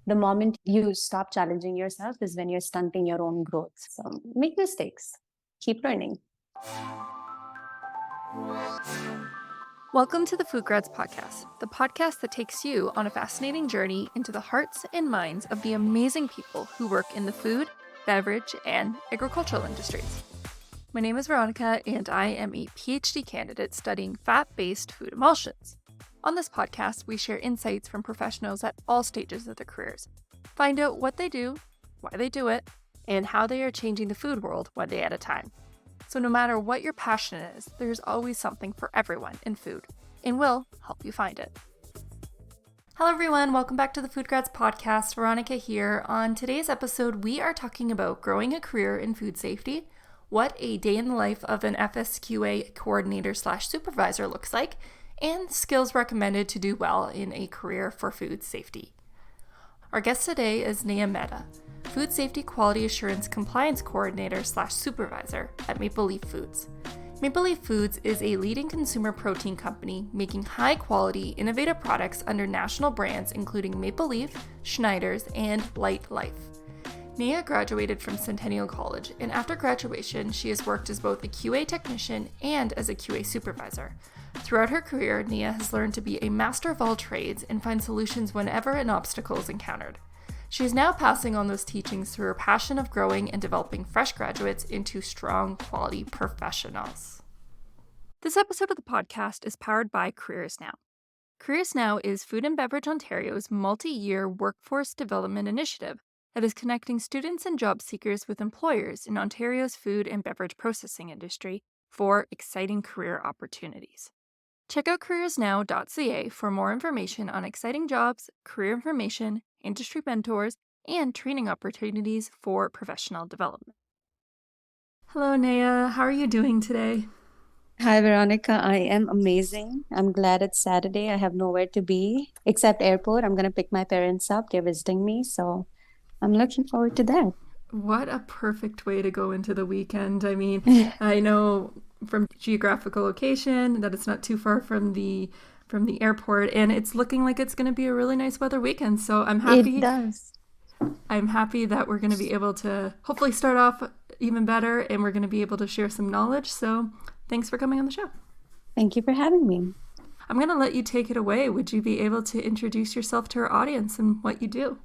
The moment you stop challenging yourself is when you're stunting your own growth. So make mistakes, keep learning. Welcome to the Food Grads Podcast, the podcast that takes you on a fascinating journey into the hearts and minds of the amazing people who work in the food, beverage, and agricultural industries. My name is Veronica, and I am a PhD candidate studying fat-based food emulsions. On this podcast, we share insights from professionals at all stages of their careers, find out what they do, why they do it, and how they are changing the food world one day at a time. So no matter what your passion is, there's always something for everyone in food, and we'll help you find it. Hello everyone, welcome back to the Food Grads Podcast. Veronica here. On today's episode, we are talking about growing a career in food safety, what a day in the life of an FSQA coordinator/supervisor looks like, and skills recommended to do well in a career for food safety. Our guest today is Neha Mehta, Food Safety Quality Assurance Compliance Coordinator/Supervisor at Maple Leaf Foods. Maple Leaf Foods is a leading consumer protein company making high-quality, innovative products under national brands including Maple Leaf, Scheiders, and Lightlife. Neha graduated from Centennial College, and after graduation, she has worked as both a QA technician and as a QA supervisor. Throughout her career, Neha has learned to be a master of all trades and find solutions whenever an obstacle is encountered. She is now passing on those teachings through her passion of growing and developing fresh graduates into strong, quality professionals. This episode of the podcast is powered by Careers Now. Careers Now is Food and Beverage Ontario's multi-year workforce development initiative that is connecting students and job seekers with employers in Ontario's food and beverage processing industry for exciting career opportunities. Check out careersnow.ca for more information on exciting jobs, career information, industry mentors, and training opportunities for professional development. Hello, Neha. How are you doing today? Hi, Veronica. I am amazing. I'm glad it's Saturday. I have nowhere to be except airport. I'm going to pick my parents up. They're visiting me, so I'm looking forward to that. What a perfect way to go into the weekend. I mean, I know from geographical location that it's not too far from the airport, and it's looking like it's going to be a really nice weather weekend. So I'm happy. It does. I'm happy that we're going to be able to hopefully start off even better, and we're going to be able to share some knowledge. So thanks for coming on the show. Thank you for having me. I'm going to let you take it away. Would you be able to introduce yourself to our audience and what you do?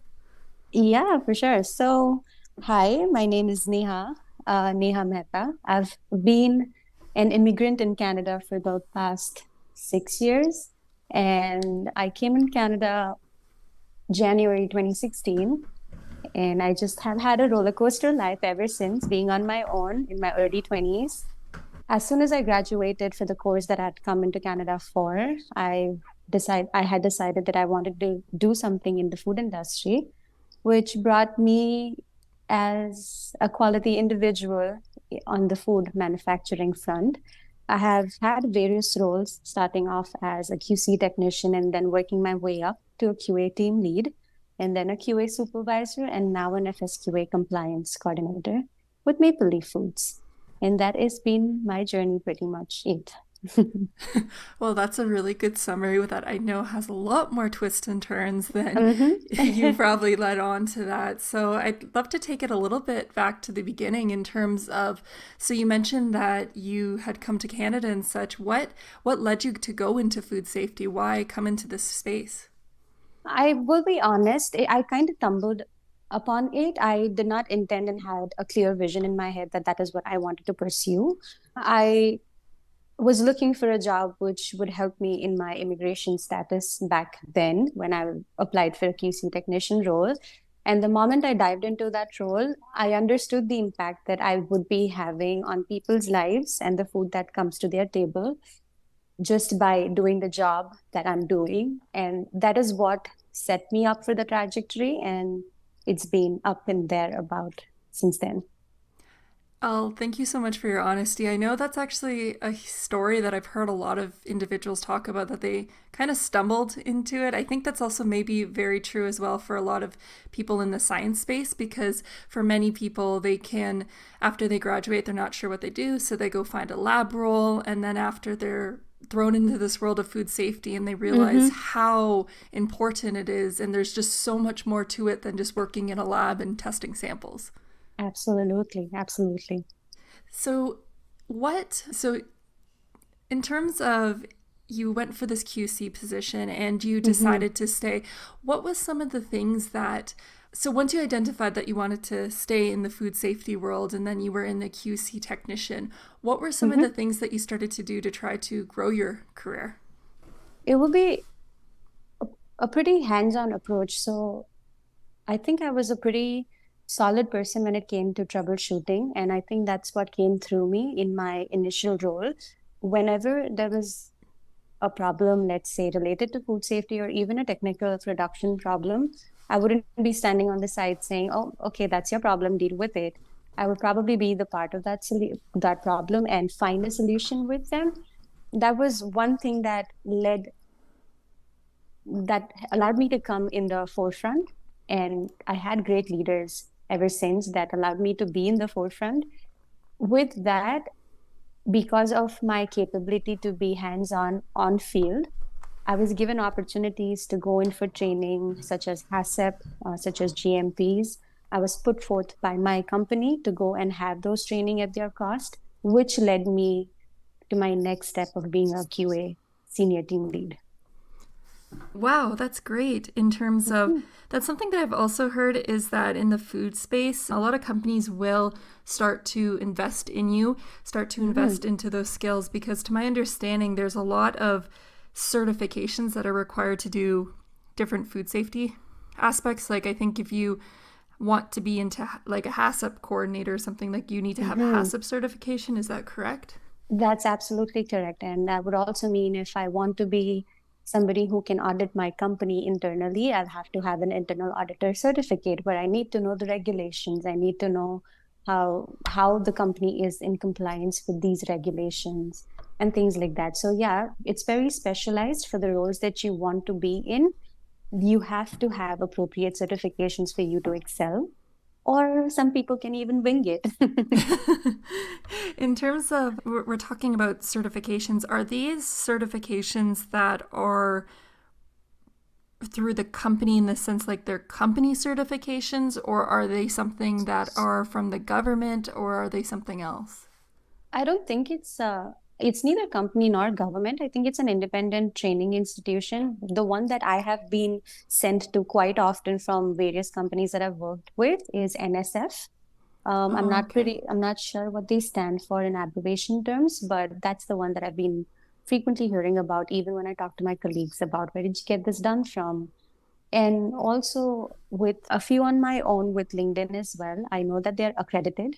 Yeah, for sure. So, hi, my name is Neha Mehta. I've been an immigrant in Canada for the past 6 years, and I came in Canada January 2016, and I just have had a roller coaster life ever since, being on my own in my early 20s. As soon as I graduated for the course that I had come into Canada for, I had decided that I wanted to do something in the food industry, which brought me as a quality individual on the food manufacturing front. I have had various roles, starting off as a QC technician and then working my way up to a QA team lead, and then a QA supervisor, and now an FSQA compliance coordinator with Maple Leaf Foods. And that has been my journey pretty much it. Well, that's a really good summary with that. I know has a lot more twists and turns than you probably led on to that. So I'd love to take it a little bit back to the beginning in terms of, so you mentioned that you had come to Canada and such. What led you to go into food safety? Why come into this space? I will be honest, I kind of stumbled upon it. I did not intend and had a clear vision in my head that that is what I wanted to pursue. I was looking for a job which would help me in my immigration status back then when I applied for a QC technician role. And the moment I dived into that role, I understood the impact that I would be having on people's lives and the food that comes to their table just by doing the job that I'm doing. And that is what set me up for the trajectory. And it's been up and there about since then. Oh, thank you so much for your honesty. I know that's actually a story that I've heard a lot of individuals talk about, that they kind of stumbled into it. I think that's also maybe very true as well for a lot of people in the science space, because for many people, they can, after they graduate, they're not sure what they do. So they go find a lab role. And then after thrown into this world of food safety and they realize Mm-hmm. how important it is. And there's just so much more to it than just working in a lab and testing samples. Absolutely. Absolutely. So, so in terms of you went for this QC position and you Mm-hmm. decided to stay, what was some of the things that, so once you identified that you wanted to stay in the food safety world and then you were in the QC technician, what were some of the Mm-hmm. things that you started to do to try to grow your career? It will be a pretty hands-on approach. So I think I was a pretty solid person when it came to troubleshooting. And I think that's what came through me in my initial role. Whenever there was a problem, let's say related to food safety or even a technical production problem, I wouldn't be standing on the side saying, "Oh, okay, that's your problem, deal with it." I would probably be the part of that problem and find a solution with them. That was one thing that allowed me to come in the forefront. And I had great leaders ever since that allowed me to be in the forefront. With that, because of my capability to be hands-on on field, I was given opportunities to go in for training such as HACCP, such as GMPs. I was put forth by my company to go and have those training at their cost, which led me to my next step of being a QA senior team lead. Wow, that's great. In terms of, Mhm. that's something that I've also heard is that in the food space, a lot of companies will start to invest in you, start to invest Mhm. into those skills, because to my understanding, there's a lot of certifications that are required to do different food safety aspects. Like, I think if you want to be into like a HACCP coordinator or something, like you need to have Mhm. HACCP certification. Is that correct? That's absolutely correct. And that would also mean if I want to be somebody who can audit my company internally, I'll have to have an internal auditor certificate where I need to know the regulations. I need to know how the company is in compliance with these regulations and things like that. So yeah, it's very specialized for the roles that you want to be in. You have to have appropriate certifications for you to excel, or some people can even wing it. In terms of, we're talking about certifications, are these certifications that are through the company in the sense like they're company certifications, or are they something that are from the government, or are they something else? I don't think it's neither company nor government. I think it's an independent training institution. The one that I have been sent to quite often from various companies that I've worked with is NSF. Oh, okay. I'm not sure what they stand for in abbreviation terms, but that's the one that I've been frequently hearing about, even when I talk to my colleagues about where did you get this done from? And also with a few on my own with LinkedIn as well, I know that they're accredited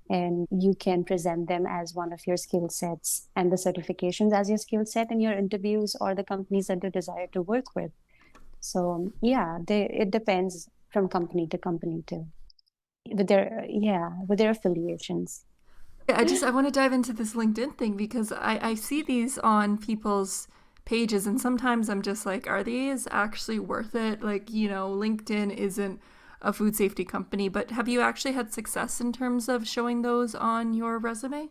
and you can present them as one of your skill sets and the certifications as your skill set in your interviews or the companies that you desire to work with. So yeah, it depends from company to company too, with their affiliations. I want to dive into this LinkedIn thing because I see these on people's pages, and sometimes I'm just like, are these actually worth it? Like, LinkedIn isn't a food safety company, but have you actually had success in terms of showing those on your resume?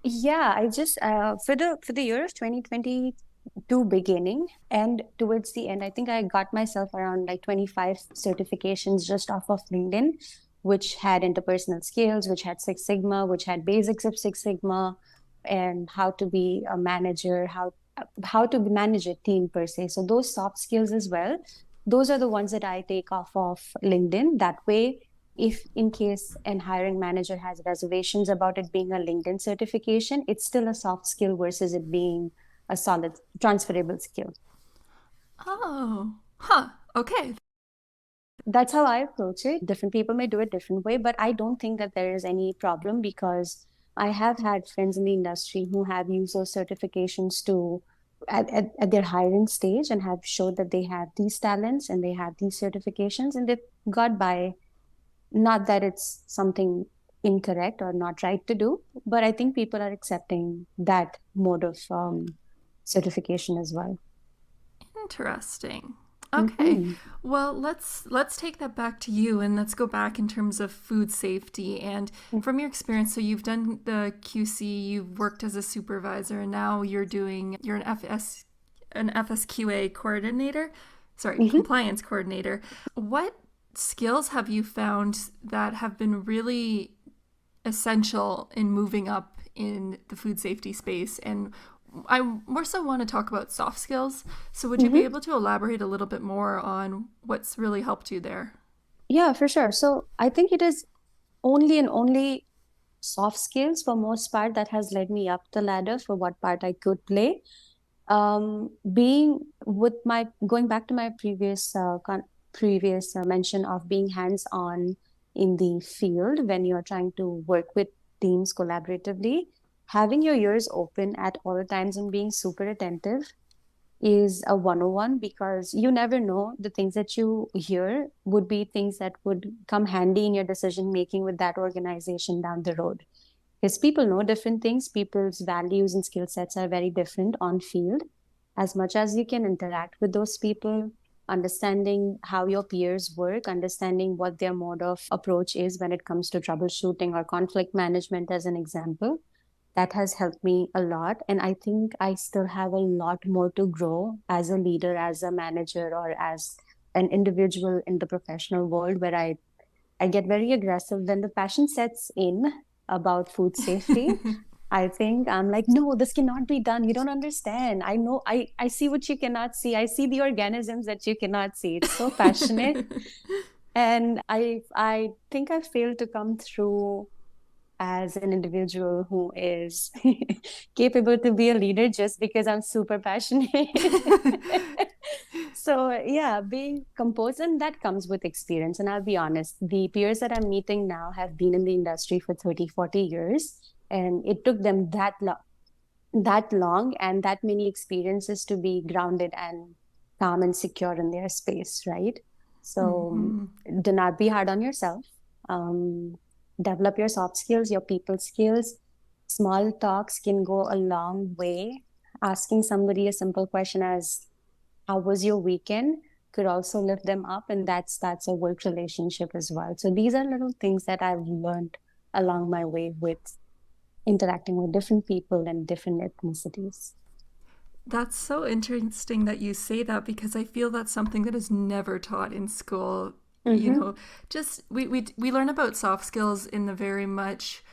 Yeah, I just for the year of 2022 beginning and towards the end, I think I got myself around like 25 certifications just off of LinkedIn, which had interpersonal skills, which had Six Sigma, which had basics of Six Sigma, and how to be a manager, how to manage a team per se. So those soft skills as well, those are the ones that I take off of LinkedIn. That way, if in case an hiring manager has reservations about it being a LinkedIn certification, it's still a soft skill versus it being a solid transferable skill. Oh, huh. Okay. That's how I approach it. Different people may do it different way, but I don't think that there is any problem because I have had friends in the industry who have used those certifications to at their hiring stage and have showed that they have these talents and they have these certifications and they've got by. Not that it's something incorrect or not right to do, but I think people are accepting that mode of certification as well. Interesting. Okay. Mm-hmm. Well, let's take that back to you and let's go back in terms of food safety and from your experience. So you've done the QC, you've worked as a supervisor, and now you're an FSQA coordinator. Sorry, Mm-hmm. compliance coordinator. What skills have you found that have been really essential in moving up in the food safety space? And I more so want to talk about soft skills. So would you be Mm-hmm. able to elaborate a little bit more on what's really helped you there? Yeah, for sure. So I think it is only soft skills for most part that has led me up the ladder for what part I could play. Being with my going back to my previous mention of being hands-on in the field when you're trying to work with teams collaboratively, having your ears open at all times and being super attentive is a 101 because you never know the things that you hear would be things that would come handy in your decision making with that organization down the road. Because people know different things, people's values and skill sets are very different on field. As much as you can interact with those people, understanding how your peers work, understanding what their mode of approach is when it comes to troubleshooting or conflict management, as an example, that has helped me a lot. And I think I still have a lot more to grow as a leader, as a manager, or as an individual in the professional world where I get very aggressive when the passion sets in about food safety. I think I'm like, no, this cannot be done. You don't understand. I know, I see what you cannot see. I see the organisms that you cannot see. It's so passionate. And I think I failed to come through as an individual who is capable to be a leader just because I'm super passionate. So yeah, being composed, and that comes with experience. And I'll be honest, the peers that I'm meeting now have been in the industry for 30, 40 years. And it took them that long and that many experiences to be grounded and calm and secure in their space, right? So Mm-hmm. do not be hard on yourself. Um, Develop your soft skills, your people skills. Small talks can go a long way. Asking somebody a simple question as "How was your weekend?" could also lift them up, and that's a work relationship as well. So these are little things that I've learned along my way with interacting with different people and different ethnicities. That's so interesting that you say that because I feel that's something that is never taught in school. You Mm-hmm. know, just we learn about soft skills in the very much,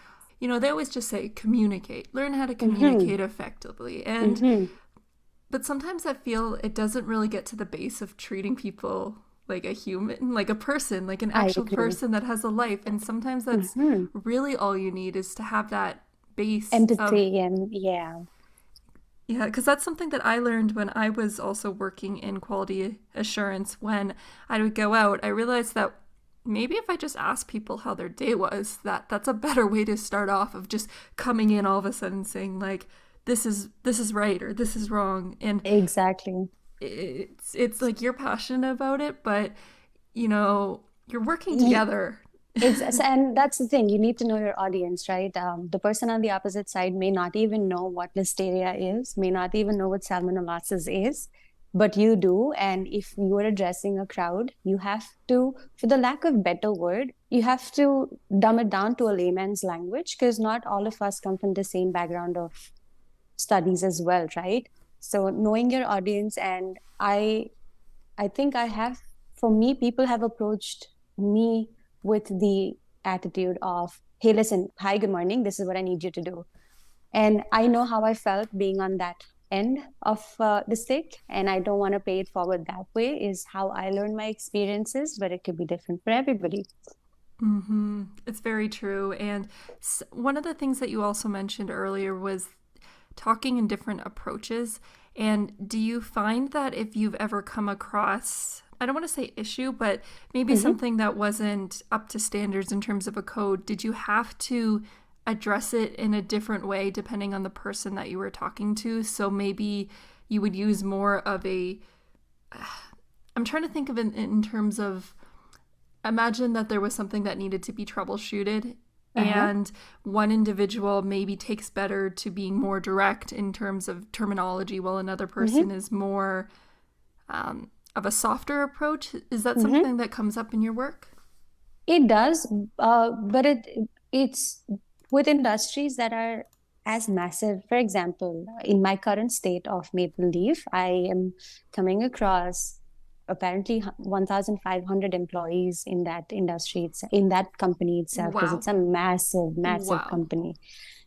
they always just say communicate, learn how to Mm-hmm. communicate effectively. And Mm-hmm. but sometimes I feel it doesn't really get to the base of treating people like a human, like a person, like an I actual agree. person that has a life. And sometimes that's Mm-hmm. really all you need is to have that base of, Empathy and yeah. yeah, because that's something that I learned when I was also working in quality assurance. When I would go out, I realized that maybe if I just asked people how their day was, that's a better way to start off of just coming in all of a sudden saying like, this is right or this is wrong. And Exactly. it's like you're passionate about it, but you know, you're working together. And that's the thing. You need to know your audience, right? The person on the opposite side may not even know what listeria is, may not even know what salmonellosis is, but you do. And if you are addressing a crowd, you have to, for the lack of better word, you have to dumb it down to a layman's language because not all of us come from the same background of studies as well, right? So knowing your audience, and I think I have, for me, people have approached me with the attitude of, hey, listen, hi, good morning. This is what I need you to do. And I know how I felt being on that end of the stick. And I don't want to pay it forward that way, is how I learned my experiences, but it could be different for everybody. Mm-hmm. It's very true. And one of the things that you also mentioned earlier was talking in different approaches. And do you find that if you've ever come across, I don't want to say issue, but maybe Mm-hmm. something that wasn't up to standards in terms of a code, did you have to address it in a different way depending on the person that you were talking to? So maybe you would use more of a, I'm trying to think of it in terms of, imagine that there was something that needed to be troubleshooted Uh-huh. and one individual maybe takes better to being more direct in terms of terminology while another person Mm-hmm. is more of a softer approach. Is that Mm-hmm. something that comes up in your work? It does, but it's with industries that are as massive. For example, in my current state of Maple Leaf, I am coming across apparently 1,500 employees in that industry, in that company itself, because Wow. it's a massive, massive Wow. company.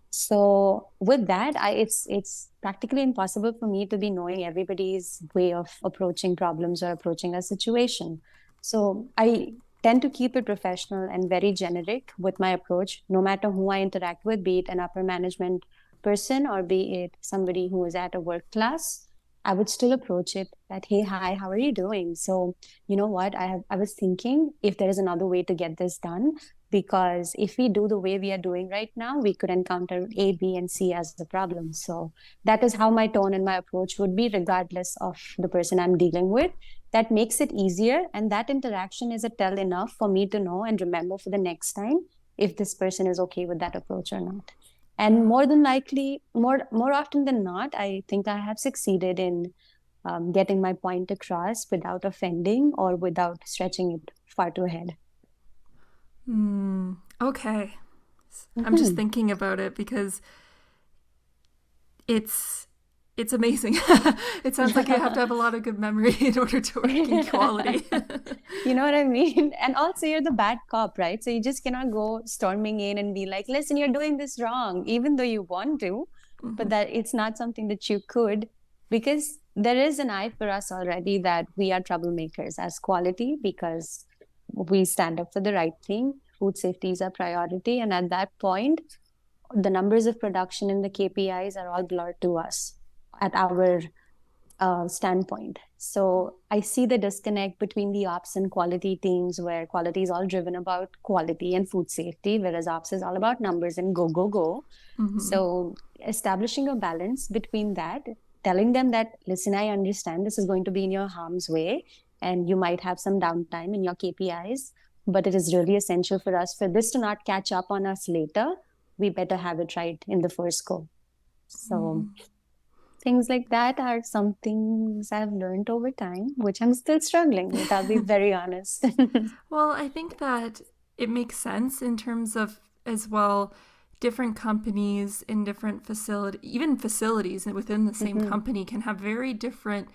So with that, it's practically impossible for me to be knowing everybody's way of approaching problems or approaching a situation. So I tend to keep it professional and very generic with my approach, no matter who I interact with, be it an upper management person or be it somebody who is at a work class. I would still approach it that, hey, hi, how are you doing? So, you know what? I was thinking if there is another way to get this done, because if we do the way we are doing right now, we could encounter A, B, and C as the problem. So that is how my tone and my approach would be, regardless of the person I'm dealing with. That makes it easier, and that interaction is a tell enough for me to know and remember for the next time if this person is okay with that approach or not. And more than likely, more often than not, I think I have succeeded in getting my point across without offending or without stretching it far too ahead. Okay. I'm just Mhm. thinking about it because it's it's amazing. It sounds like you have to have a lot of good memory in order to work in quality. You know what I mean? And also, you're the bad cop, right? So you just cannot go storming in and be like, listen, you're doing this wrong, even though you want to, but that it's not something that you could, because there is an eye for us already that we are troublemakers as quality because we stand up for the right thing. Food safety is a priority. And at that point, the numbers of production and the KPIs are all blurred to us at our standpoint. So I see the disconnect between the ops and quality teams, where quality is all driven about quality and food safety, whereas ops is all about numbers and go, go, go. So establishing a balance between that, telling them that, listen, I understand this is going to be in your harm's way and you might have some downtime in your KPIs, but it is really essential for us for this to not catch up on us later. We better have it right in the first go. So things like that are some things I've learned over time, which I'm still struggling with, I'll be very honest. Well, I think that it makes sense in terms of, as well, different companies in different facility, even facilities within the same Mm-hmm. company can have very different.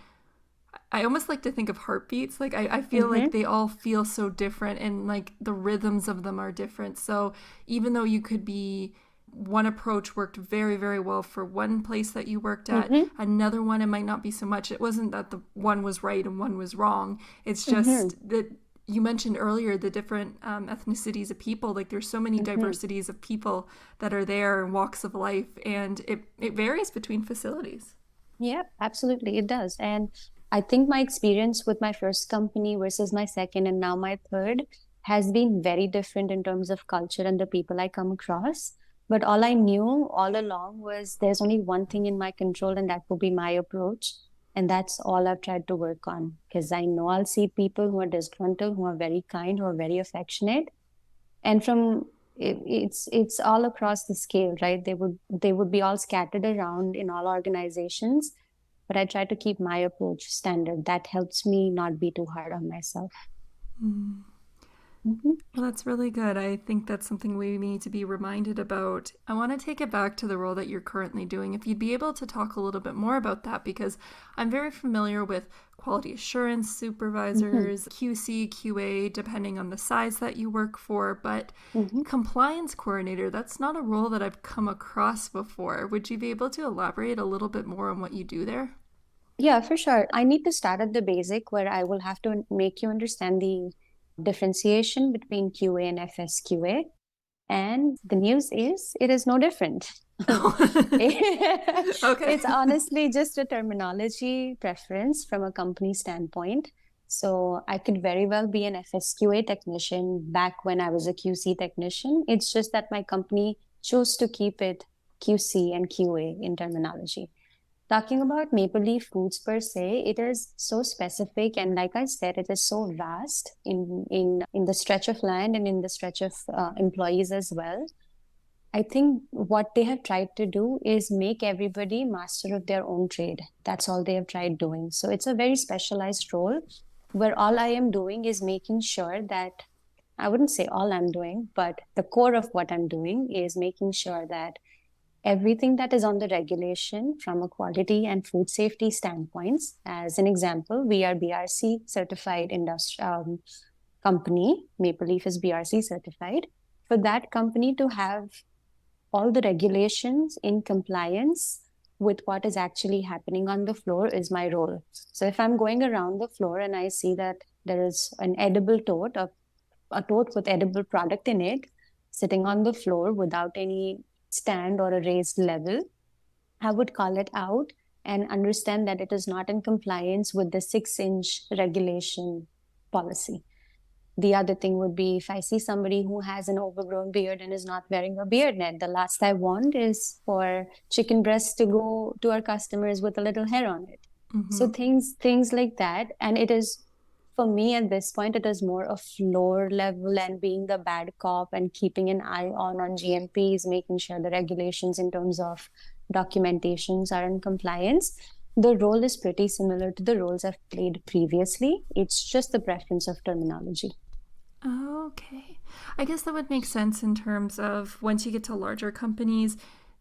I almost like to think of heartbeats. Like I feel like Mm-hmm. they all feel so different, and like the rhythms of them are different. So even though you could be, one approach worked very, very well for one place that you worked at, Mm-hmm. another one it might not be so much. It wasn't that the one was right and one was wrong. It's Mm-hmm. just that you mentioned earlier the different ethnicities of people. Like there's so many Mm-hmm. diversities of people that are there and walks of life, and it varies between facilities. Yeah, absolutely. It does. And I think my experience with my first company versus my second and now my third has been very different in terms of culture and the people I come across. But all I knew all along was there's only one thing in my control, and that will be my approach. And that's all I've tried to work on, because I know I'll see people who are disgruntled, who are very kind, who are very affectionate, and from it's all across the scale, right? They would be all scattered around in all organizations, but I try to keep my approach standard. That helps me not be too hard on myself. Mm-hmm. Well, that's really good. I think that's something we need to be reminded about. I want to take it back to the role that you're currently doing. If you'd be able to talk a little bit more about that, because I'm very familiar with quality assurance Mm-hmm. supervisors, QC, QA, depending on the size that you work for, but Mm-hmm. compliance coordinator, that's not a role that I've come across before. Would you be able to elaborate a little bit more on what you do there? Yeah, for sure. I need to start at the basic, where I will have to make you understand the differentiation between QA and FSQA. And the news is it is no different. Okay. It's honestly just a terminology preference from a company standpoint. So I could very well be an FSQA technician back when I was a QC technician. It's just that my company chose to keep it QC and QA in terminology. Talking about Maple Leaf Foods per se, it is so specific, and like I said, it is so vast in the stretch of land and in the stretch of employees as well. I think what they have tried to do is make everybody master of their own trade. That's all they have tried doing. So it's a very specialized role where all I am doing is making sure that I wouldn't say all I'm doing, but the core of what I'm doing is making sure that everything that is on the regulation from a quality and food safety standpoints, as an example, we are BRC certified company. Maple Leaf is BRC certified. For that company to have all the regulations in compliance with what is actually happening on the floor is my role. So if I'm going around the floor and I see that there is an edible tote, a tote with edible product in it, sitting on the floor without any stand or a raised level, I would call it out and understand that it is not in compliance with the 6-inch regulation policy. The other thing would be if I see somebody who has an overgrown beard and is not wearing a beard net, the last I want is for chicken breasts to go to our customers with a little hair on it. So things like that. And it is, for me at this point, it is more a floor level and being the bad cop and keeping an eye on GMPs, making sure the regulations in terms of documentations are in compliance. The role is pretty similar to the roles I've played previously. It's just the preference of terminology. Okay. I guess that would make sense in terms of once you get to larger companies,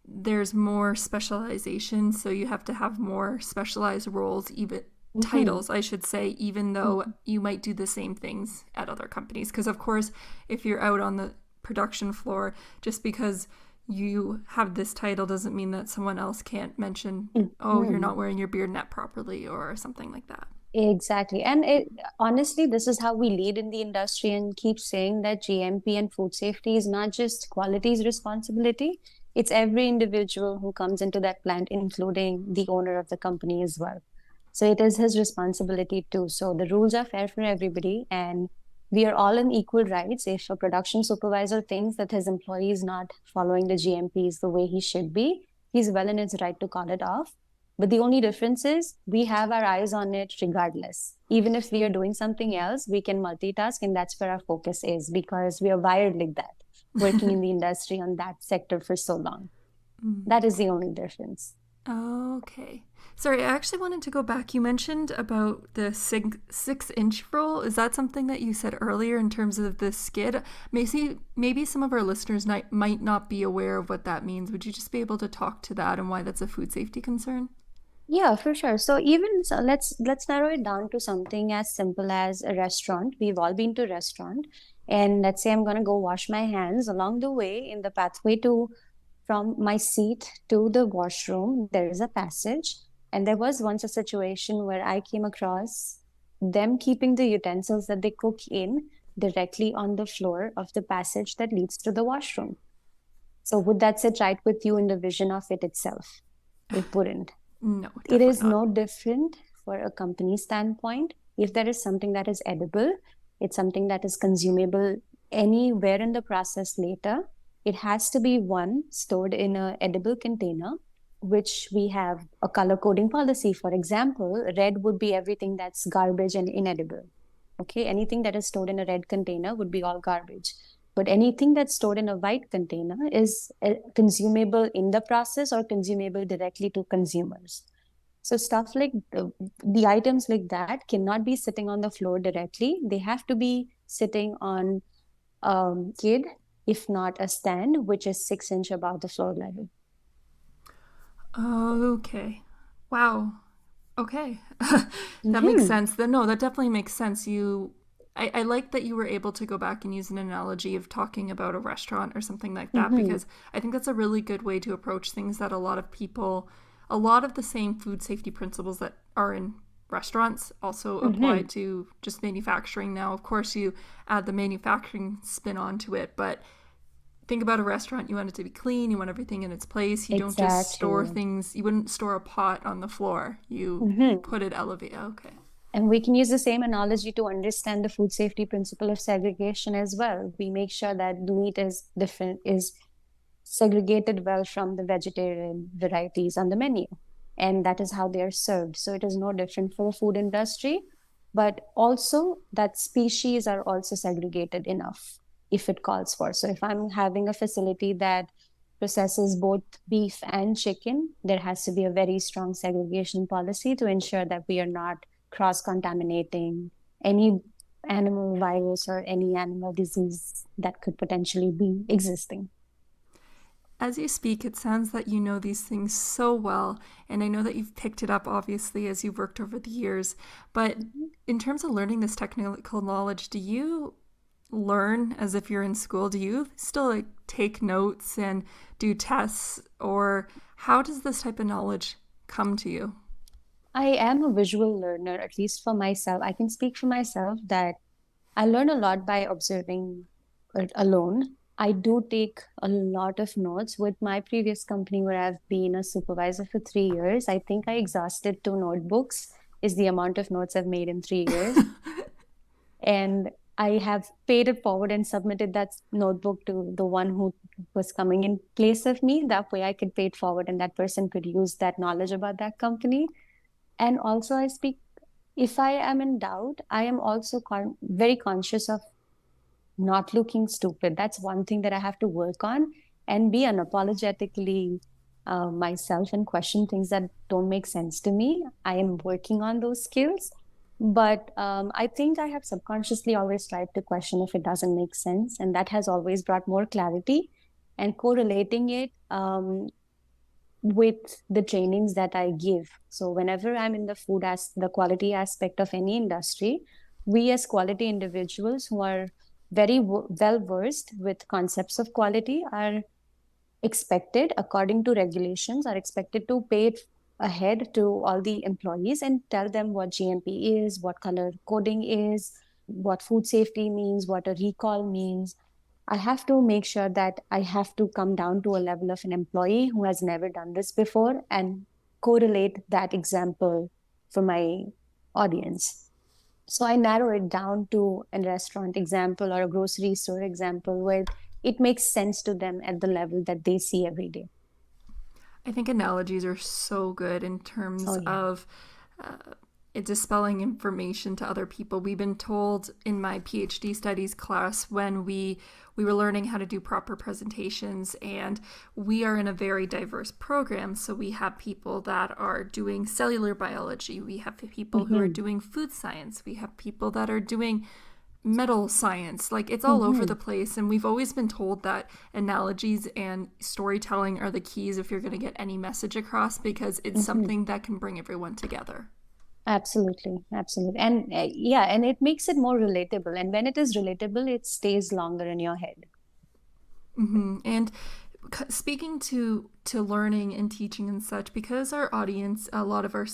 there's more specialization. So you have to have more specialized roles, even titles, I should say, even though you might do the same things at other companies. Because, of course, if you're out on the production floor, just because you have this title doesn't mean that someone else can't mention, oh, you're not wearing your beard net properly or something like that. Exactly. And honestly, this is how we lead in the industry and keep saying that GMP and food safety is not just quality's responsibility. It's every individual who comes into that plant, including the owner of the company as well. So it is his responsibility too. So the rules are fair for everybody, and we are all in equal rights. If a production supervisor thinks that his employee is not following the GMPs the way he should be, he's well in his right to call it off. But the only difference is we have our eyes on it regardless. Even if we are doing something else, we can multitask, and that's where our focus is because we are wired like that, working in the industry on that sector for so long. That is the only difference. Okay. Sorry, I actually wanted to go back. You mentioned about the 6-inch roll. Is that something that you said earlier in terms of the skid? Maybe some of our listeners might not be aware of what that means. Would you just be able to talk to that and why that's a food safety concern? Yeah, for sure. So let's narrow it down to something as simple as a restaurant. We've all been to a restaurant, and let's say I'm gonna go wash my hands. Along the way, in the pathway to from my seat to the washroom, there is a passage. And there was once a situation where I came across them keeping the utensils that they cook in directly on the floor of the passage that leads to the washroom. So would that sit right with you in the vision of it itself? It wouldn't. No, It definitely is not. no different for a company standpoint. If there is something that is edible, it's something that is consumable anywhere in the process later. It has to be one stored in an edible container, which we have a color coding policy. For example, red would be everything that's garbage and inedible. Okay, anything that is stored in a red container would be all garbage. But anything that's stored in a white container is consumable in the process or consumable directly to consumers. So stuff like the items like that cannot be sitting on the floor directly. They have to be sitting on skid, if not a stand, which is 6 inch above the floor level. Okay. Wow. Okay. That makes sense. No, that definitely makes sense. I like that you were able to go back and use an analogy of talking about a restaurant or something like that because I think that's a really good way to approach things that a lot of the same food safety principles that are in restaurants also apply to just manufacturing now. Of course, you add the manufacturing spin onto it, but think about a restaurant. You want it to be clean. You want everything in its place. You don't just store things. You wouldn't store a pot on the floor. You put it elevated. Okay. And we can use the same analogy to understand the food safety principle of segregation as well. We make sure that the meat is segregated well from the vegetarian varieties on the menu. And that is how they are served. So it is no different for the food industry, but also that species are also segregated enough if it calls for. So if I'm having a facility that processes both beef and chicken, there has to be a very strong segregation policy to ensure that we are not cross contaminating any animal virus or any animal disease that could potentially be existing. As you speak, it sounds that you know these things so well, and I know that you've picked it up obviously as you've worked over the years. But in terms of learning this technical knowledge, do you learn as if you're in school? Do you still like take notes and do tests, or how does this type of knowledge come to you? I am a visual learner, at least for myself. I can speak for myself that I learn a lot by observing it alone. I do take a lot of notes with my previous company where I've been a supervisor for 3 years. I think I exhausted 2 notebooks, is the amount of notes I've made in 3 years. And I have paid it forward and submitted that notebook to the one who was coming in place of me. That way I could pay it forward and that person could use that knowledge about that company. And also, I speak, if I am in doubt, I am also very conscious of not looking stupid. That's one thing that I have to work on and be unapologetically myself and question things that don't make sense to me. I am working on those skills. But I think I have subconsciously always tried to question if it doesn't make sense. And that has always brought more clarity and correlating it with the trainings that I give. So whenever I'm in the the quality aspect of any industry, we as quality individuals who are very well versed with concepts of quality are expected, according to regulations, are expected to pay it ahead to all the employees and tell them what GMP is, what color coding is, what food safety means, what a recall means. I have to make sure that I have to come down to a level of an employee who has never done this before and correlate that example for my audience. So I narrow it down to a restaurant example or a grocery store example where it makes sense to them at the level that they see every day. I think analogies are so good in Oh, terms yeah. of it dispelling information to other people. We've been told in my PhD studies class when we were learning how to do proper presentations, and we are in a very diverse program. So we have people that are doing cellular biology, we have people who are Mm-hmm. doing food science, we have people that are doing metal science. Like, it's all over Mm-hmm. the place, and we've always been told that analogies and storytelling are the keys if you're going to get any message across, because it's Mm-hmm. something that can bring everyone together. Absolutely, absolutely. And yeah, and it makes it more relatable. And when it is relatable, it stays longer in your head. And speaking to learning and teaching and such, because our audience, a lot of our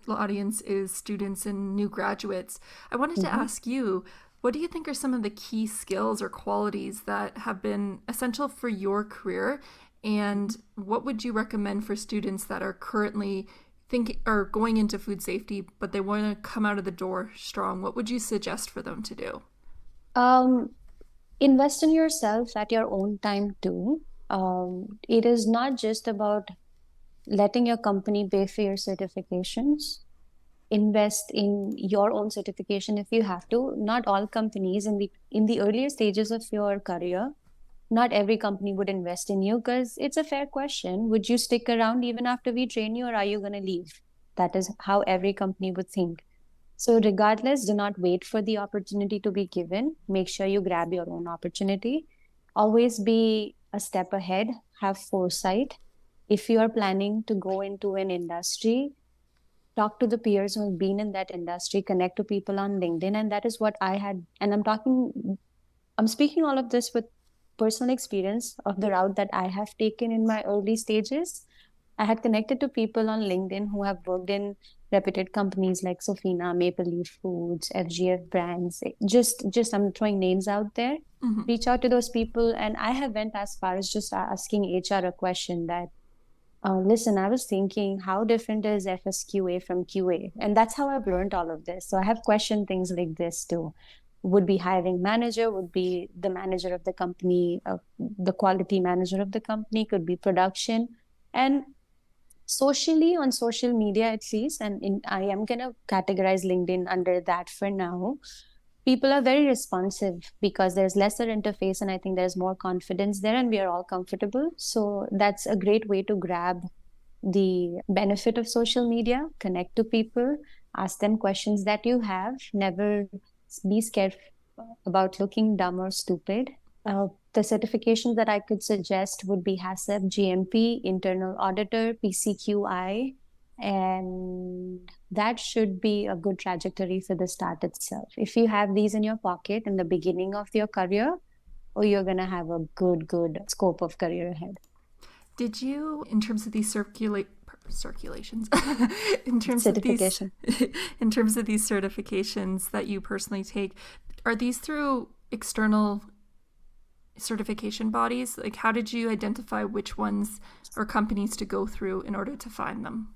audience is students and new graduates, I wanted to Mm-hmm. ask you, what do you think are some of the key skills or qualities that have been essential for your career, and what would you recommend for students that are currently think are going into food safety but they want to come out of the door strong? What would you suggest for them to do? Um, Invest in yourself at your own time too. It is not just about letting your company pay for your certifications. Invest in your own certification if you have to. Not all companies in the earlier stages of your career, not every company would invest in you because it's a fair question. Would you stick around even after we train you, or are you going to leave? That is how every company would think. So, regardless, do not wait for the opportunity to be given. Make sure you grab your own opportunity. Always be a step ahead, have foresight. If you are planning to go into an industry, talk to the peers who have been in that industry, connect to people on LinkedIn. And that is what I had. And I'm speaking all of this with personal experience of the route that I have taken in my early stages. I had connected to people on LinkedIn who have worked in reputed companies like Sofina, Maple Leaf Foods, FGF Brands. Just I'm throwing names out there. Mm-hmm. Reach out to those people, and I have went as far as just asking HR a question that, listen, I was thinking, how different is FSQA from QA? And that's how I've learned all of this. So I have questioned things like this too. Would be hiring manager, would be the manager of the company, the quality manager of the company, could be production. And socially, on social media at least, and I am going to categorize LinkedIn under that for now. people are very responsive because there's lesser interface, and I think there's more confidence there, and we are all comfortable. So that's a great way to grab the benefit of social media, connect to people, ask them questions that you have, never be scared about looking dumb or stupid. The certifications that I could suggest would be HACCP, GMP, Internal Auditor, PCQI, and that should be a good trajectory for the start itself. If you have these in your pocket in the beginning of your career, or you're going to have a good scope of career ahead. Did you, in terms of these circulations, in terms Certification. of these, in terms of these certifications that you personally take, are these through external certification bodies? Like, how did you identify which ones or companies to go through in order to find them?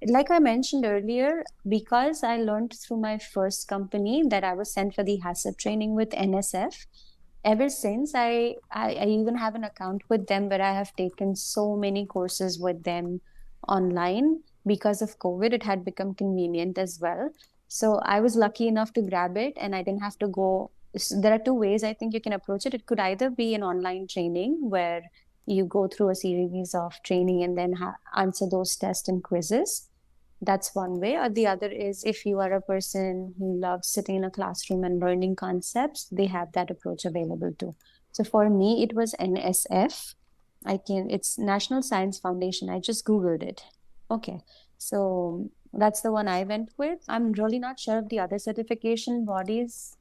Like I mentioned earlier, because I learned through my first company that I was sent for the HACCP training with NSF, ever since I even have an account with them where I have taken so many courses with them online. Because of COVID, it had become convenient as well. So I was lucky enough to grab it, and I didn't have to go. There are two ways I think you can approach it. It could either be an online training where you go through a series of training and then answer those tests and quizzes. That's one way. Or the other is if you are a person who loves sitting in a classroom and learning concepts, they have that approach available too. So for me, it was NSF. It's National Science Foundation. I just Googled it. Okay. So that's the one I went with. I'm really not sure of the other certification bodies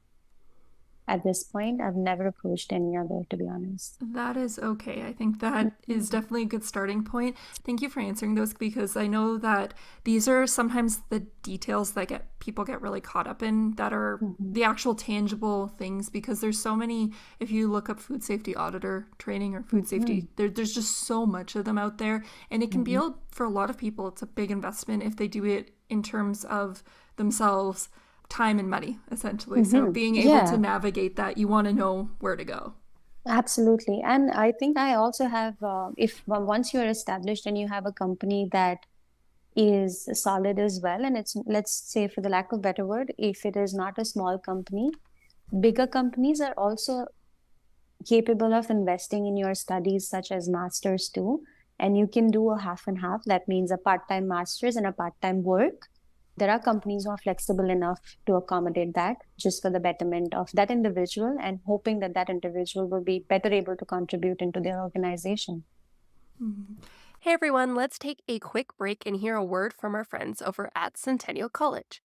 at this point. I've never approached any other, to be honest. That is okay. I think that is definitely a good starting point. Thank you for answering those, because I know that these are sometimes the details that people get really caught up in, that are the actual tangible things, because there's so many. If you look up food safety auditor training or food safety, there's just so much of them out there, and it can be for a lot of people, it's a big investment if they do it in terms of themselves, time and money, essentially. So being able to navigate that, you want to know where to go. Absolutely. And I think I also have, if once you're established and you have a company that is solid as well, and it's, let's say, for the lack of better word, if it is not a small company, bigger companies are also capable of investing in your studies, such as masters too. And you can do a half and half. That means a part-time master's and a part-time work. There are companies who are flexible enough to accommodate that just for the betterment of that individual, and hoping that that individual will be better able to contribute into their organization. Hey everyone, let's take a quick break and hear a word from our friends over at Centennial College.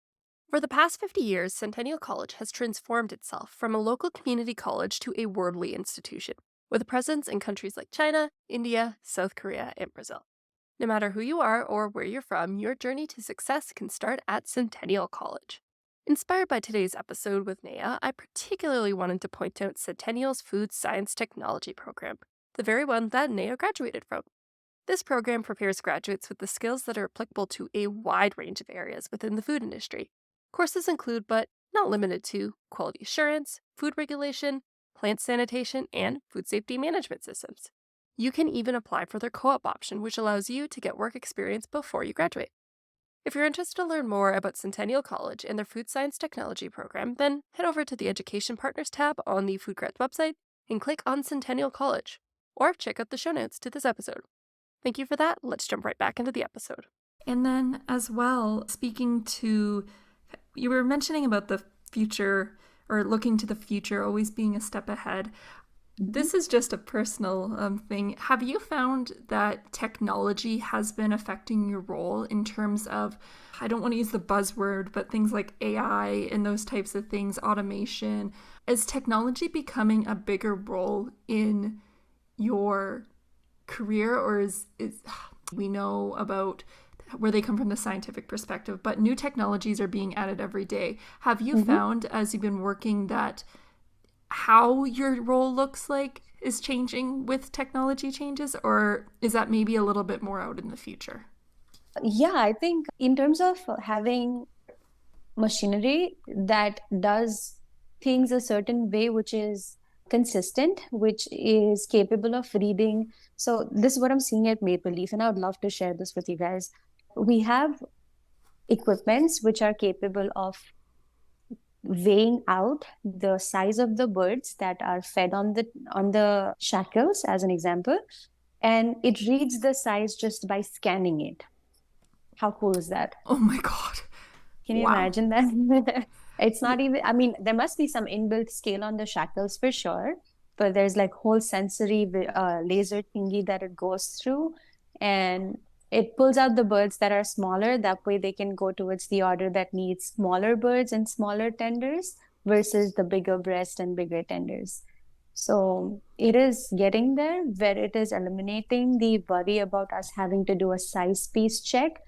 For the past 50 years, Centennial College has transformed itself from a local community college to a worldly institution, with a presence in countries like China, India, South Korea, and Brazil. No matter who you are or where you're from, your journey to success can start at Centennial College. Inspired by today's episode with Neha, I particularly wanted to point out Centennial's Food Science Technology program, the very one that Neha graduated from. This program prepares graduates with the skills that are applicable to a wide range of areas within the food industry. Courses include, but not limited to, quality assurance, food regulation, plant sanitation, and food safety management systems. You can even apply for their co-op option, which allows you to get work experience before you graduate. If you're interested to learn more about Centennial College and their Food Science Technology program, then head over to the Education Partners tab on the Food Grads website and click on Centennial College, or check out the show notes to this episode. Thank you for that. Let's jump right back into the episode. And then as well, speaking to, you were mentioning about the future, or looking to the future, always being a step ahead. This is just a personal thing. Have you found that technology has been affecting your role in terms of, I don't want to use the buzzword, but things like AI and those types of things, automation? Is technology becoming a bigger role in your career, or is we know about where they come from the scientific perspective, but new technologies are being added every day. Have you found, as you've been working, that how your role looks like is changing with technology changes, or is that maybe a little bit more out in the future? Yeah, I think in terms of having machinery that does things a certain way, which is consistent, which is capable of reading. So this is what I'm seeing at Maple Leaf, and I would love to share this with you guys. We have equipments which are capable of weighing out the size of the birds that are fed on the shackles, as an example, and it reads the size just by scanning it. How cool is that? Oh my God. Can you Wow. imagine that? It's not even, I mean, there must be some inbuilt scale on the shackles for sure, but there's like whole sensory laser thingy that it goes through, and it pulls out the birds that are smaller. That way they can go towards the order that needs smaller birds and smaller tenders versus the bigger breast and bigger tenders. So it is getting there where it is eliminating the worry about us having to do a size piece check,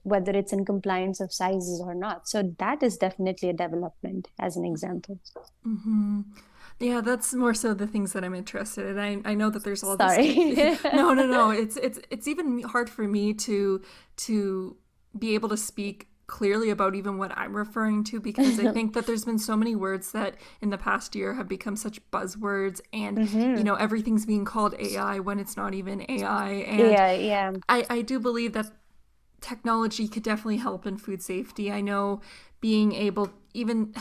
whether it's in compliance of sizes or not. So that is definitely a development, as an example. Mm-hmm. Yeah, that's more so the things that I'm interested in. I know that there's all this. Sorry. No. It's even hard for me to be able to speak clearly about even what I'm referring to, because I think that there's been so many words that in the past year have become such buzzwords, and everything's being called AI when it's not even AI. And Yeah. I do believe that technology could definitely help in food safety. I know being able, even,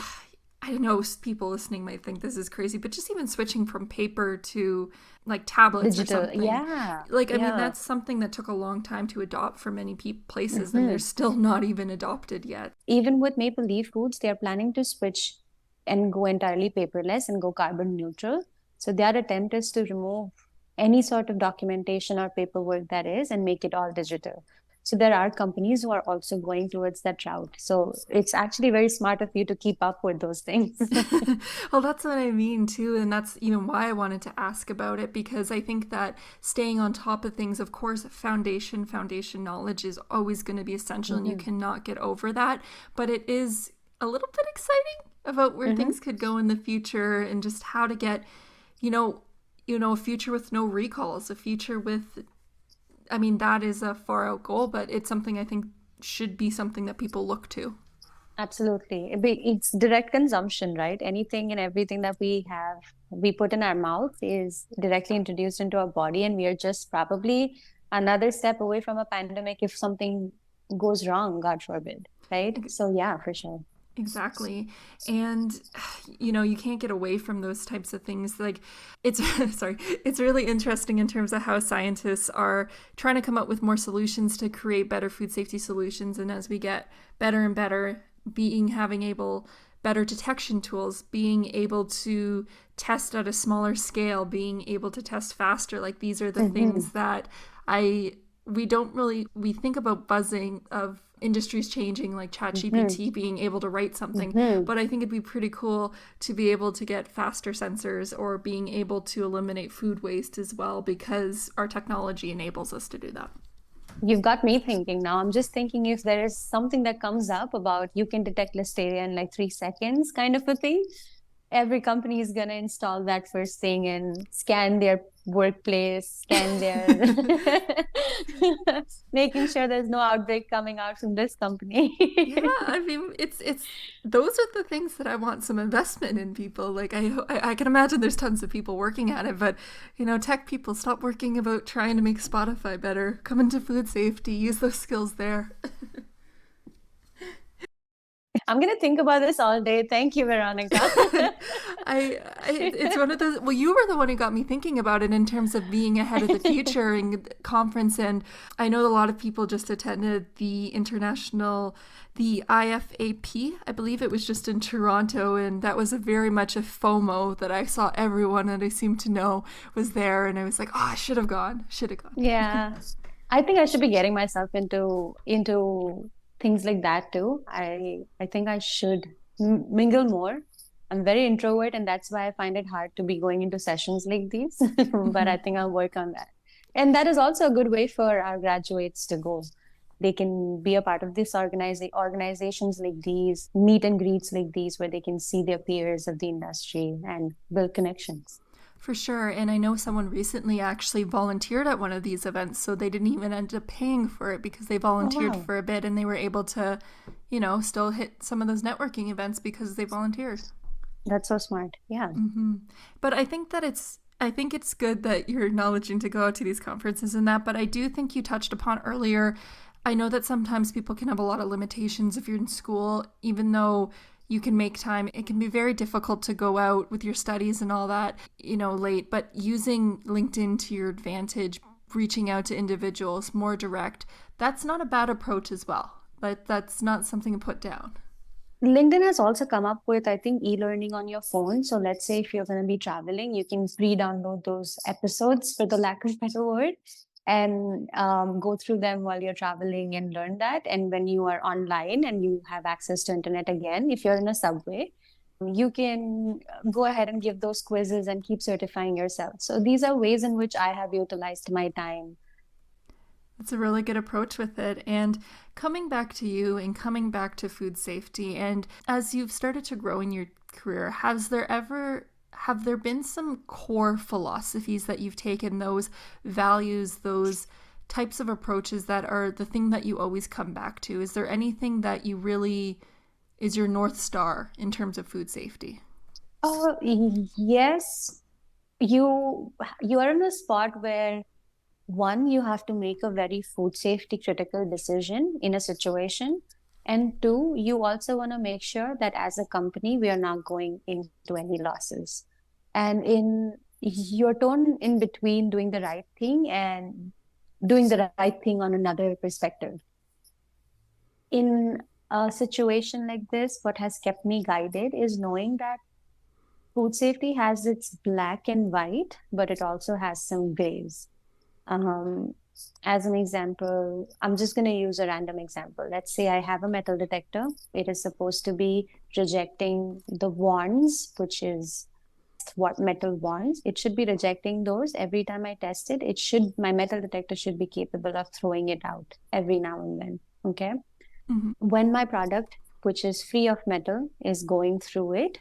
I don't know, people listening might think this is crazy, but just even switching from paper to like tablets Digital. or something. Yeah. Like, I mean, Yeah. that's something that took a long time to adopt for many places, and they're still not even adopted yet. Even with Maple Leaf Foods, they are planning to switch and go entirely paperless and go carbon neutral. So their attempt is to remove any sort of documentation or paperwork that is and make it all digital. So there are companies who are also going towards that route. So it's actually very smart of you to keep up with those things. Well, that's what I mean too, and that's even why I wanted to ask about it, because I think that staying on top of things, of course, foundation knowledge is always going to be essential, and you cannot get over that. But it is a little bit exciting about where things could go in the future, and just how to get, a future with no recalls, a future with, I mean, that is a far out goal, but it's something I think should be something that people look to. Absolutely. It's direct consumption, right? Anything and everything that we put in our mouth is directly introduced into our body, and we are just probably another step away from a pandemic if something goes wrong, God forbid, right? So yeah, for sure. Exactly. And you can't get away from those types of things. Like, it's sorry, it's really interesting in terms of how scientists are trying to come up with more solutions to create better food safety solutions. And as we get better and better, better detection tools, being able to test at a smaller scale, being able to test faster, like these are the things that we think about buzzing of industries changing, like ChatGPT being able to write something, but I think it'd be pretty cool to be able to get faster sensors, or being able to eliminate food waste as well, because our technology enables us to do that. You've got me thinking now. I'm just thinking if there is something that comes up about you can detect listeria in like 3 seconds, kind of a thing. Every company is going to install that first thing and scan their workplace, scan their making sure there's no outbreak coming out from this company. Yeah, I mean, it's those are the things that I want some investment in, people. Like, I can imagine there's tons of people working at it, but tech people, stop working about trying to make Spotify better. Come into food safety, use those skills there. I'm going to think about this all day. Thank you, Veronica. It's one of those, well, you were the one who got me thinking about it in terms of being ahead of the future and conference. And I know a lot of people just attended the IFAP, I believe it was just in Toronto. And that was very much a FOMO that I saw everyone that I seemed to know was there. And I was like, oh, I should have gone. Yeah. I think I should be getting myself into things like that too. I think I should mingle more. I'm very introvert, and that's why I find it hard to be going into sessions like these. But I think I'll work on that. And that is also a good way for our graduates to go. They can be a part of this organizations like these, meet and greets like these, where they can see their peers of the industry and build connections. For sure. And I know someone recently actually volunteered at one of these events, so they didn't even end up paying for it because they volunteered for a bit, and they were able to, still hit some of those networking events because they volunteered. That's so smart. Yeah. But I think it's good that you're acknowledging to go out to these conferences and that, but I do think you touched upon earlier, I know that sometimes people can have a lot of limitations if you're in school, even though you can make time. It can be very difficult to go out with your studies and all that, late, but using LinkedIn to your advantage, reaching out to individuals more direct, that's not a bad approach as well. But that's not something to put down. LinkedIn has also come up with, I think, e-learning on your phone. So let's say if you're going to be traveling, you can pre-download those episodes, for the lack of a better word, and go through them while you're traveling and learn that. And when you are online and you have access to internet again, if you're in a subway, you can go ahead and give those quizzes and keep certifying yourself. So these are ways in which I have utilized my time. That's a really good approach with it. And coming back to you and coming back to food safety, and as you've started to grow in your career, have there been some core philosophies that you've taken, those values, those types of approaches that are the thing that you always come back to? Is there anything that you really is your North Star in terms of food safety? Yes. You are in a spot where, one, you have to make a very food safety critical decision in a situation. And two, you also want to make sure that as a company, we are not going into any losses. And in your tone in between doing the right thing and doing the right thing on another perspective. In a situation like this, what has kept me guided is knowing that food safety has its black and white, but it also has some grays. As an example, I'm just going to use a random example. Let's say I have a metal detector. It is supposed to be rejecting the wands, which is what metal wands. It should be rejecting those every time I test it. My metal detector should be capable of throwing it out every now and then. Okay. Mm-hmm. When my product, which is free of metal, is going through it,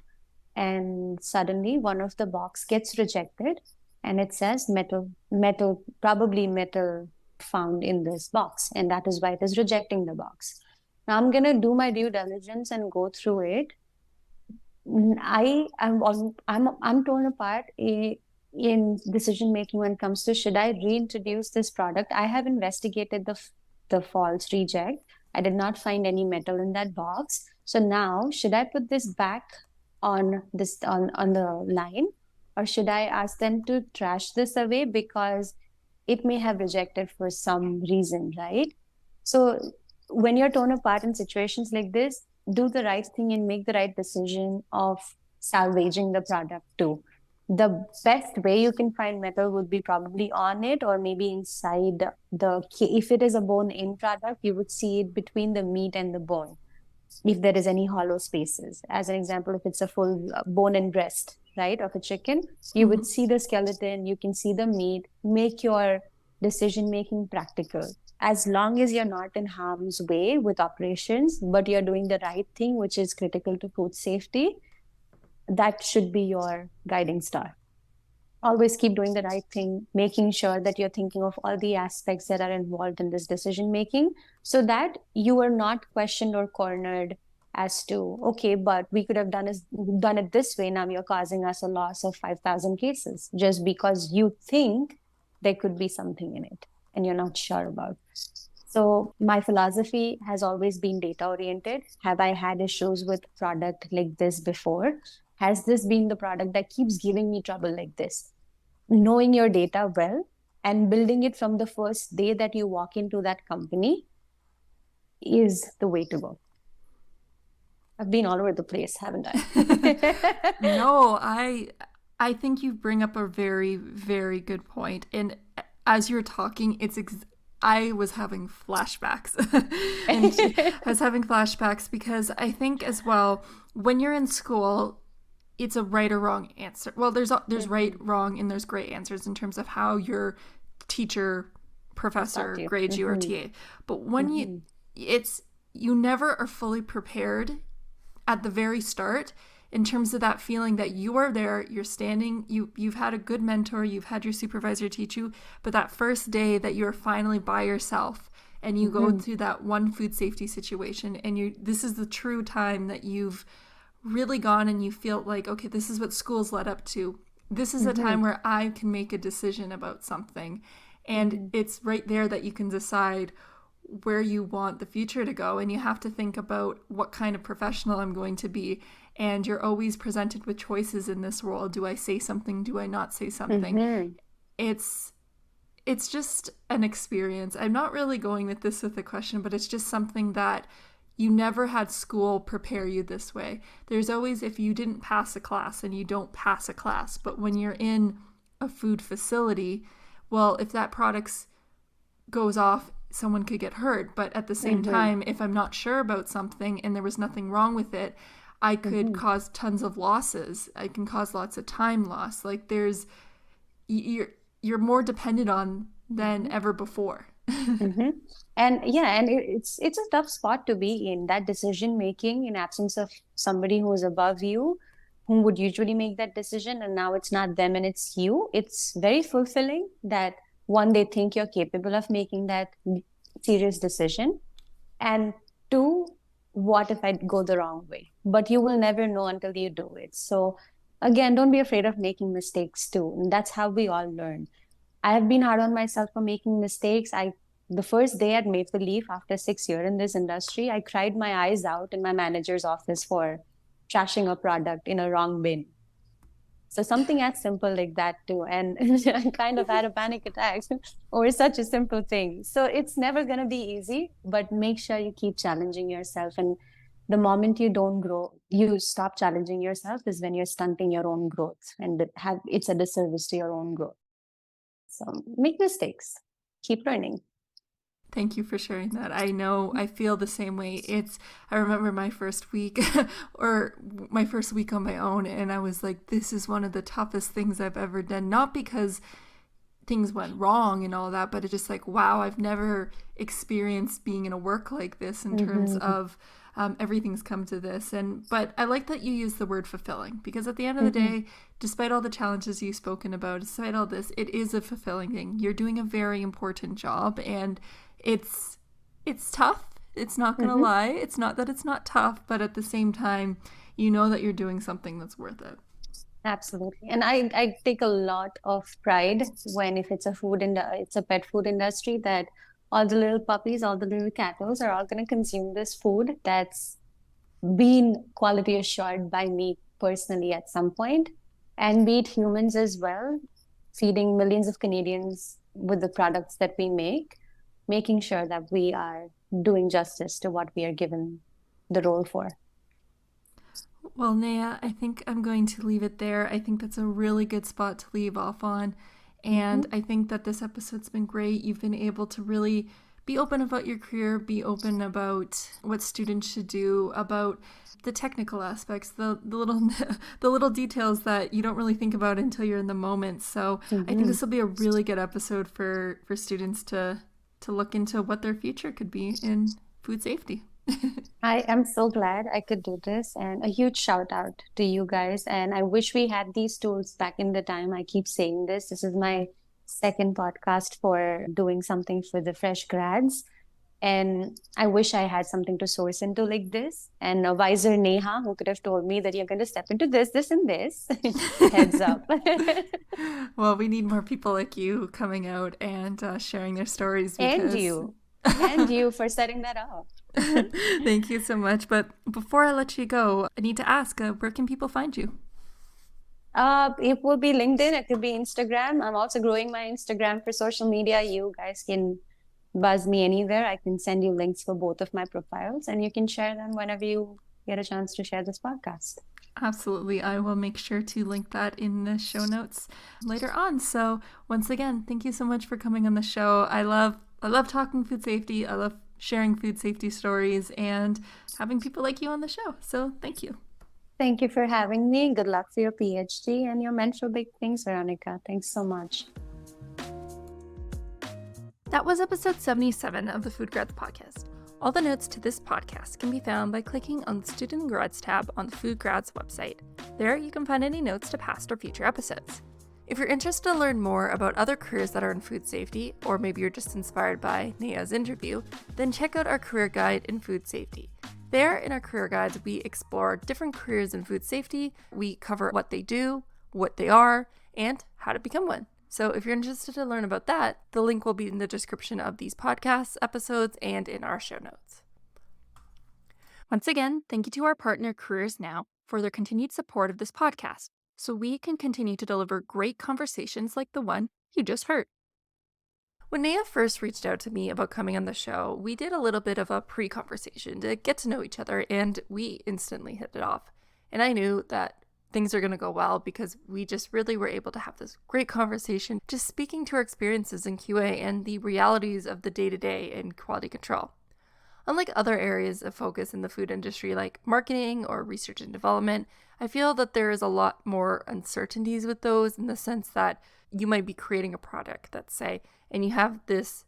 and suddenly one of the box gets rejected, and it says probably metal found in this box, and that is why it is rejecting the box. Now I'm going to do my due diligence and go through it. I'm torn apart in decision making when it comes to, should I reintroduce this product? I have investigated the false reject. I did not find any metal in that box. So now, should I put this back on the line, or should I ask them to trash this away because it may have rejected for some reason, right? So when you're torn apart in situations like this, do the right thing and make the right decision of salvaging the product too. The best way you can find metal would be probably on it, or maybe inside if it is a bone-in product, you would see it between the meat and the bone, if there is any hollow spaces. As an example, if it's a full bone and breast, right, of a chicken, you would see the skeleton, you can see the meat. Make your decision-making practical. As long as you're not in harm's way with operations, but you're doing the right thing, which is critical to food safety, that should be your guiding star. Always keep doing the right thing, making sure that you're thinking of all the aspects that are involved in this decision making, so that you are not questioned or cornered as to, okay, but we could have done it this way. Now you're causing us a loss of 5,000 cases just because you think there could be something in it and you're not sure about. So my philosophy has always been data oriented. Have I had issues with product like this before? Has this been the product that keeps giving me trouble like this? Knowing your data well and building it from the first day that you walk into that company is the way to go. I've been all over the place, haven't I? No, I think you bring up a very, very good point. And as you're talking, I was having flashbacks. And I was having flashbacks because I think as well, when you're in school, it's a right or wrong answer. Well, there's right, wrong, and there's great answers in terms of how your teacher, professor grades you or TA. But when you never are fully prepared at the very start in terms of that feeling that you are there, you're standing, you've had a good mentor, you've had your supervisor teach you, but that first day that you're finally by yourself and you go through that one food safety situation, and this is the true time that you've really gone and you feel like, okay, this is what school's led up to. This is a time where I can make a decision about something. And it's right there that you can decide where you want the future to go, and you have to think about what kind of professional I'm going to be. And you're always presented with choices in this world. Do I say something? Do I not say something? Mm-hmm. It's just an experience. I'm not really going with this with a question, but it's just something that you never had school prepare you this way. There's always, if you didn't pass a class, and you don't pass a class, but when you're in a food facility, well, if that product goes off, someone could get hurt. But at the same time, if I'm not sure about something and there was nothing wrong with it, I could cause tons of losses. I can cause lots of time loss. Like you're more dependent on than ever before. Mm-hmm. And yeah, and it's a tough spot to be in, that decision making in absence of somebody who is above you, who would usually make that decision, and now it's not them and it's you. It's very fulfilling that one, they think you're capable of making that serious decision, and two, what if I go the wrong way? But you will never know until you do it. So again, don't be afraid of making mistakes too. And that's how we all learn. I have been hard on myself for making mistakes. The first day at Maple Leaf after 6 years in this industry, I cried my eyes out in my manager's office for trashing a product in a wrong bin. So something as simple like that too. And I kind of had a panic attack over such a simple thing. So it's never going to be easy, but make sure you keep challenging yourself. And the moment you don't grow, you stop challenging yourself is when you're stunting your own growth, and it's a disservice to your own growth. So make mistakes, keep learning. Thank you for sharing that. I know I feel the same way. I remember my first week or my first week on my own, and I was like, this is one of the toughest things I've ever done. Not because things went wrong and all that, but it's just like, wow, I've never experienced being in a work like this in terms of everything's come to this. But I like that you use the word fulfilling, because at the end of the day, despite all the challenges you've spoken about, despite all this, it is a fulfilling thing. You're doing a very important job, and it's tough. It's not going to lie. It's not that it's not tough, but at the same time, you know that you're doing something that's worth it. Absolutely. And I take a lot of pride when, if it's it's a pet food industry, that all the little puppies, all the little cattles are all going to consume this food that's been quality assured by me personally at some point, and be it humans as well, feeding millions of Canadians with the products that we make, making sure that we are doing justice to what we are given the role for. Well, Neha, I think I'm going to leave it there. I think that's a really good spot to leave off on. And I think that this episode's been great. You've been able to really be open about your career, be open about what students should do, about the technical aspects, the little details that you don't really think about until you're in the moment. So I think this will be a really good episode for students to look into what their future could be in food safety. I am so glad I could do this, and a huge shout out to you guys. And I wish we had these tools back in the time. I keep saying this. This is my second podcast for doing something for the fresh grads. And I wish I had something to source into like this. And a wiser Neha who could have told me that you're going to step into this, this, and this. Heads up. Well, we need more people like you coming out and sharing their stories. And you for setting that up. Thank you so much. But before I let you go, I need to ask, where can people find you? It will be LinkedIn. It could be Instagram. I'm also growing my Instagram for social media. You guys can buzz me anywhere. I can send you links for both of my profiles, and you can share them whenever you get a chance to share this podcast. Absolutely. I will make sure to link that in the show notes later on. So once again, thank you so much for coming on the show. I love talking food safety. I love sharing food safety stories and having people like you on the show. So thank you. Thank you for having me. Good luck for your PhD and you're meant for big things, Veronica. Thanks so much. That was episode 77 of the Food Grads Podcast. All the notes to this podcast can be found by clicking on the Student and Grads tab on the Food Grads website. There you can find any notes to past or future episodes. If you're interested to learn more about other careers that are in food safety, or maybe you're just inspired by Neha's interview, then check out our career guide in food safety. There, in our career guides, we explore different careers in food safety. We cover what they do, what they are, and how to become one. So if you're interested to learn about that, the link will be in the description of these podcast episodes and in our show notes. Once again, thank you to our partner Careers Now for their continued support of this podcast, so we can continue to deliver great conversations like the one you just heard. When Neha first reached out to me about coming on the show, we did a little bit of a pre-conversation to get to know each other, and we instantly hit it off. And I knew that things are going to go well because we just really were able to have this great conversation, just speaking to our experiences in QA and the realities of the day-to-day in quality control. Unlike other areas of focus in the food industry like marketing or research and development, I feel that there is a lot more uncertainties with those, in the sense that you might be creating a product, let's say, and you have this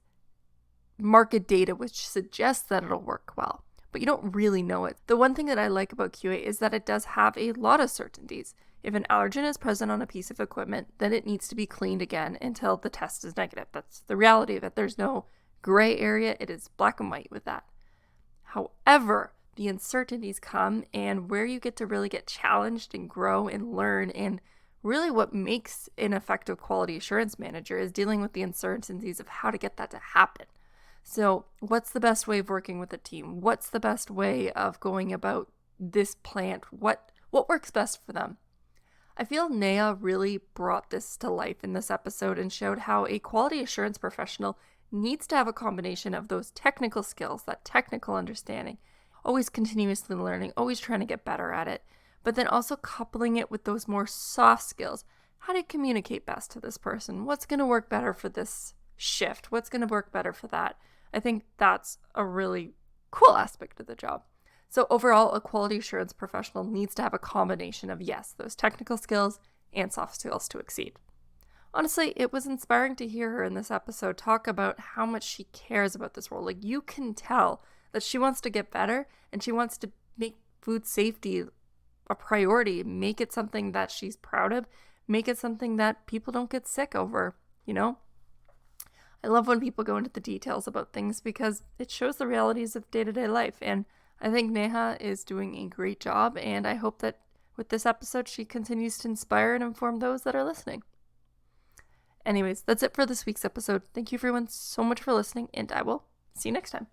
market data which suggests that it'll work well, but you don't really know it. The one thing that I like about QA is that it does have a lot of certainties. If an allergen is present on a piece of equipment, then it needs to be cleaned again until the test is negative. That's the reality of it. There's no gray area. It is black and white with that. However, the uncertainties come, and where you get to really get challenged and grow and learn, and really what makes an effective quality assurance manager is dealing with the uncertainties of how to get that to happen. So what's the best way of working with a team? What's the best way of going about this plant? What works best for them? I feel Neha really brought this to life in this episode and showed how a quality assurance professional needs to have a combination of those technical skills, that technical understanding, always continuously learning, always trying to get better at it, but then also coupling it with those more soft skills. How to communicate best to this person? What's going to work better for this shift? What's going to work better for that? I think that's a really cool aspect of the job. So overall, a quality assurance professional needs to have a combination of, yes, those technical skills and soft skills to exceed. Honestly, it was inspiring to hear her in this episode talk about how much she cares about this role. Like, you can tell that she wants to get better and she wants to make food safety a priority, make it something that she's proud of, make it something that people don't get sick over, I love when people go into the details about things because it shows the realities of day-to-day life, and I think Neha is doing a great job, and I hope that with this episode she continues to inspire and inform those that are listening. Anyways, that's it for this week's episode. Thank you everyone so much for listening, and I will see you next time.